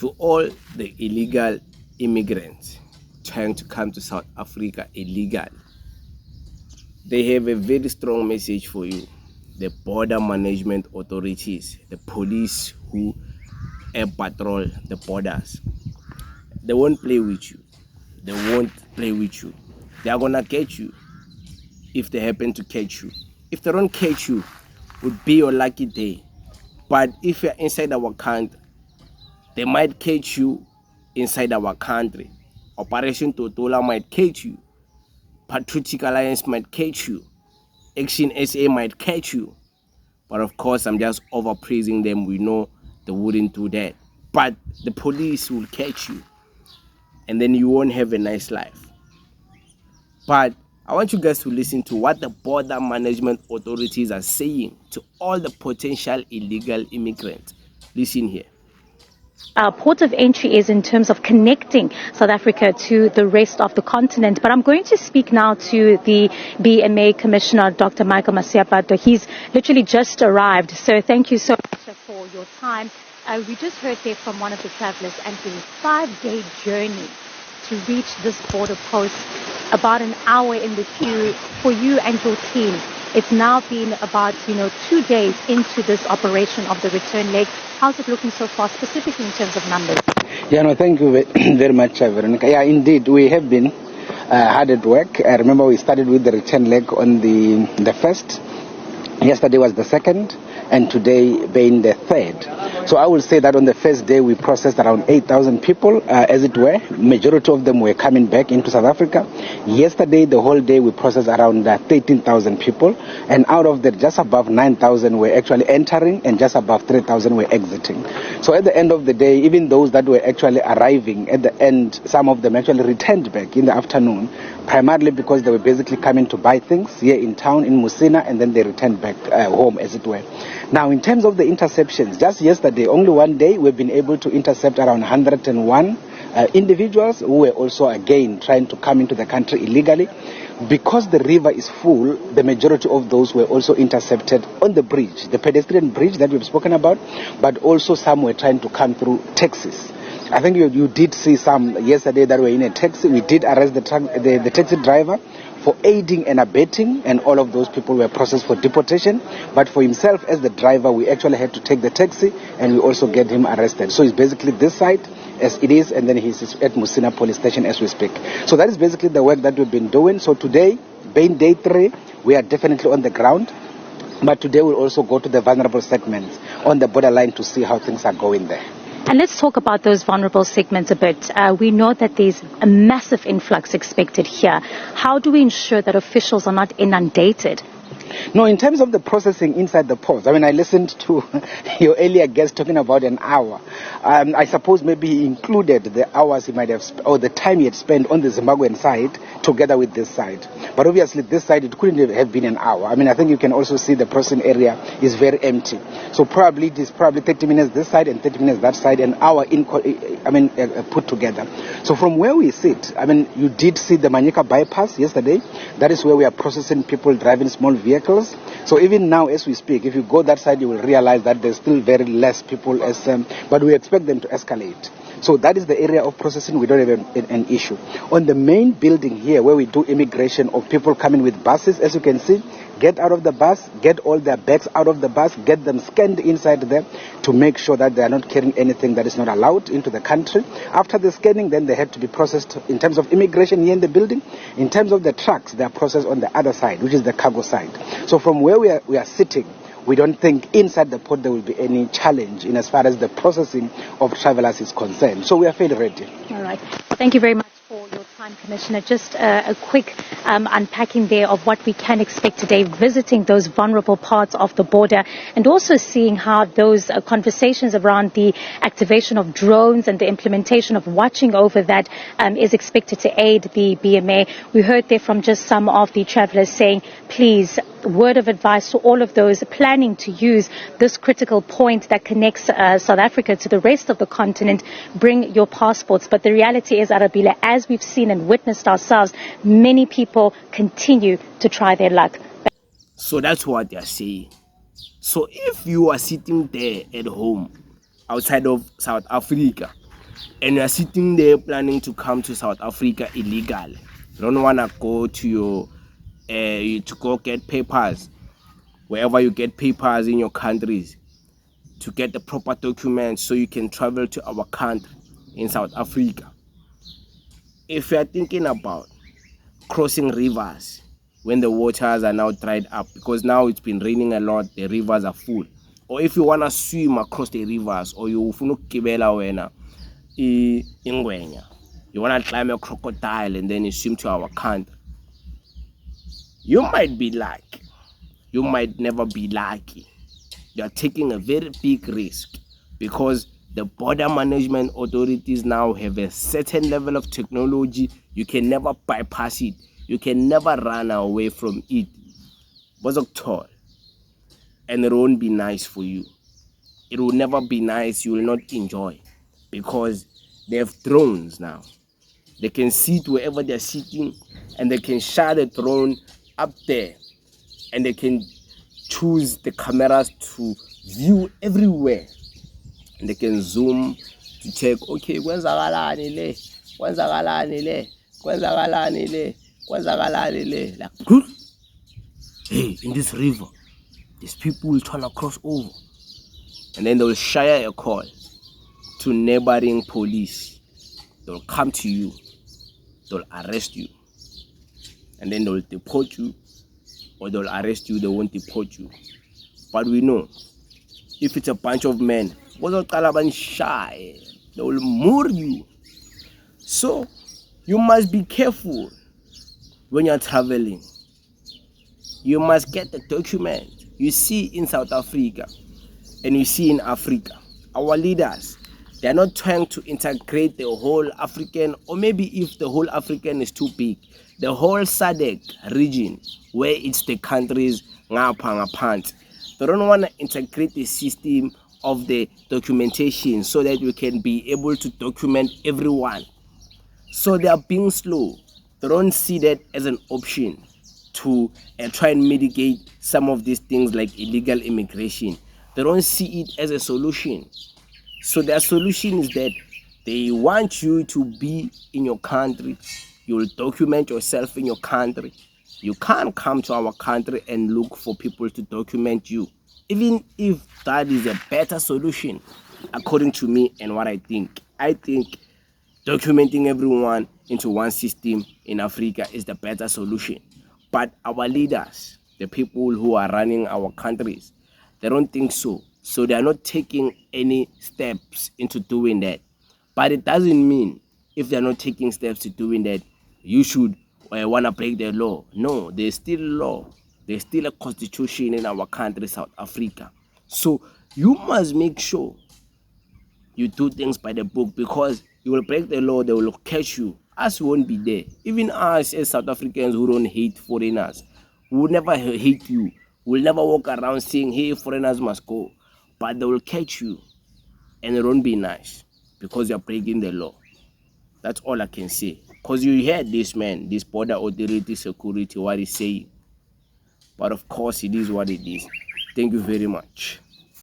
to all the illegal immigrants trying to come to South Africa illegal, they have a very strong message for you. The border management authorities, the police who patrol the borders, they won't play with you. They won't play with you. They are gonna catch you if they happen to catch you. If they don't catch you, it would be your lucky day. But if you're inside our country, they might catch you inside our country. Operation Totola might catch you. Patriotic Alliance might catch you. Action SA might catch you. But of course, I'm just overpraising them. We know they wouldn't do that. But the police will catch you. And then you won't have a nice life. But I want you guys to listen to what the border management authorities are saying to all the potential illegal immigrants. Listen here. Our port of entry is in terms of connecting South Africa to the rest of the continent. But I'm going to speak now to the BMA Commissioner, Dr. Michael Masiapato. He's literally just arrived. So thank you so much for your time. We just heard there from one of the travelers, and it was a 5-day journey to reach this border post, about an hour in the queue for you and your team. It's now been about, 2 days into this operation of the return leg. How's it looking so far, specifically in terms of numbers? Yeah, no, thank you very much, Veronica. Yeah, indeed, we have been hard at work. I remember we started with the return leg on the 1st. Yesterday was the 2nd, and today being the 3rd. So I will say that on the first day we processed around 8,000 people, as it were. Majority of them were coming back into South Africa. Yesterday, the whole day, we processed around 13,000 people, and out of that, just above 9,000 were actually entering, and just above 3,000 were exiting. So at the end of the day, even those that were actually arriving, at the end, some of them actually returned back in the afternoon, primarily because they were basically coming to buy things here in town, in Musina, and then they returned back home, as it were. Now, in terms of the interceptions, just yesterday, only one day, we've been able to intercept around 101 individuals who were also, again, trying to come into the country illegally. Because the river is full, the majority of those were also intercepted on the bridge, the pedestrian bridge that we've spoken about, but also some were trying to come through taxis. I think you did see some yesterday that were in a taxi. We did arrest the taxi driver for aiding and abetting, and all of those people were processed for deportation. But for himself as the driver, we actually had to take the taxi, and we also get him arrested. So it's basically this side as it is, and then he's at Musina police station as we speak. So that is basically the work that we've been doing. So today, being day 3, we are definitely on the ground. But today we'll also go to the vulnerable segments on the borderline to see how things are going there. And let's talk about those vulnerable segments a bit. We know that there's a massive influx expected here. How do we ensure that officials are not inundated? No, in terms of the processing inside the port, I mean, I listened to your earlier guest talking about an hour. I suppose maybe he included the hours he might have, or the time he had spent on the Zimbabwean side together with this side. But obviously this side, it couldn't have been an hour. I mean, I think you can also see the processing area is very empty. So probably it is 30 minutes this side and 30 minutes that side, an hour put together. So from where we sit, I mean, you did see the Manyika bypass yesterday. That is where we are processing people driving small vehicles. So even now as we speak, if you go that side, you will realize that there's still very less people, but we expect them to escalate. So that is the area of processing. We don't have an issue. On the main building here, where we do immigration of people coming with buses, as you can see, get out of the bus, get all their bags out of the bus, get them scanned inside there to make sure that they are not carrying anything that is not allowed into the country. After the scanning, then they have to be processed in terms of immigration here in the building. In terms of the trucks, they are processed on the other side, which is the cargo side. So from where we are sitting, we don't think inside the port there will be any challenge in as far as the processing of travelers is concerned. So we are fairly ready. All right. Thank you very much for your time, Commissioner. Just a quick unpacking there of what we can expect today, visiting those vulnerable parts of the border, and also seeing how those conversations around the activation of drones and the implementation of watching over that is expected to aid the BMA. We heard there from just some of the travelers saying, please, word of advice to all of those planning to use this critical point that connects South Africa to the rest of the continent, bring your passports. But the reality is, Arabile, as we've seen and witnessed ourselves, many people continue to try their luck. So that's what they're saying. So if you are sitting there at home, outside of South Africa, and you are sitting there planning to come to South Africa illegal. You don't want to go to your to go get papers wherever you get papers in your countries, to get the proper documents so you can travel to our country in South Africa. If you are thinking about crossing rivers when the waters are now dried up, because now it's been raining a lot, the rivers are full, or if you want to swim across the rivers, or you want to climb a crocodile and then you swim to our country, you might be lucky, you might never be lucky. You are taking a very big risk, because the border management authorities now have a certain level of technology. You can never bypass it. You can never run away from it. And it won't be nice for you. It will never be nice. You will not enjoy, because they have drones now. They can sit wherever they're sitting, and they can shut the drone up there, and they can choose the cameras to view everywhere, and they can zoom to check, okay, kwenzakalani le, like, hey, in this river these people will try to cross over, and then they will share a call to neighboring police. They will come to you, they will arrest you, and then they will deport you, or they will arrest you, they won't deport you. But we know, if it's a bunch of men, they will murder you. So you must be careful when you're traveling. You must get the document. You see in South Africa and you see in Africa, our leaders, they're not trying to integrate the whole African, or maybe if the whole African is too big, the whole SADC region, where it's the countries ngapha. They don't want to integrate the system of the documentation so that we can be able to document everyone. So they are being slow. They don't see that as an option to try and mitigate some of these things like illegal immigration. They don't see it as a solution. So their solution is that they want you to be in your country. You will document yourself in your country. You can't come to our country and look for people to document you, even if that is a better solution, according to me and what I think. I think documenting everyone into one system in Africa is the better solution. But our leaders, the people who are running our countries, they don't think so. So they are not taking any steps into doing that. But it doesn't mean if they're not taking steps to doing that, you should want to break the law. No, there's still law. There's still a constitution in our country, South Africa. So you must make sure you do things by the book, because you will break the law, they will catch you. Us won't be there. Even us as South Africans who don't hate foreigners, we will never hate you. We'll never walk around saying, hey, foreigners must go. But they will catch you, and it won't be nice, because you're breaking the law. That's all I can say. Because you heard this man, this border authority security, what he's saying. But of course, it is what it is. Thank you very much.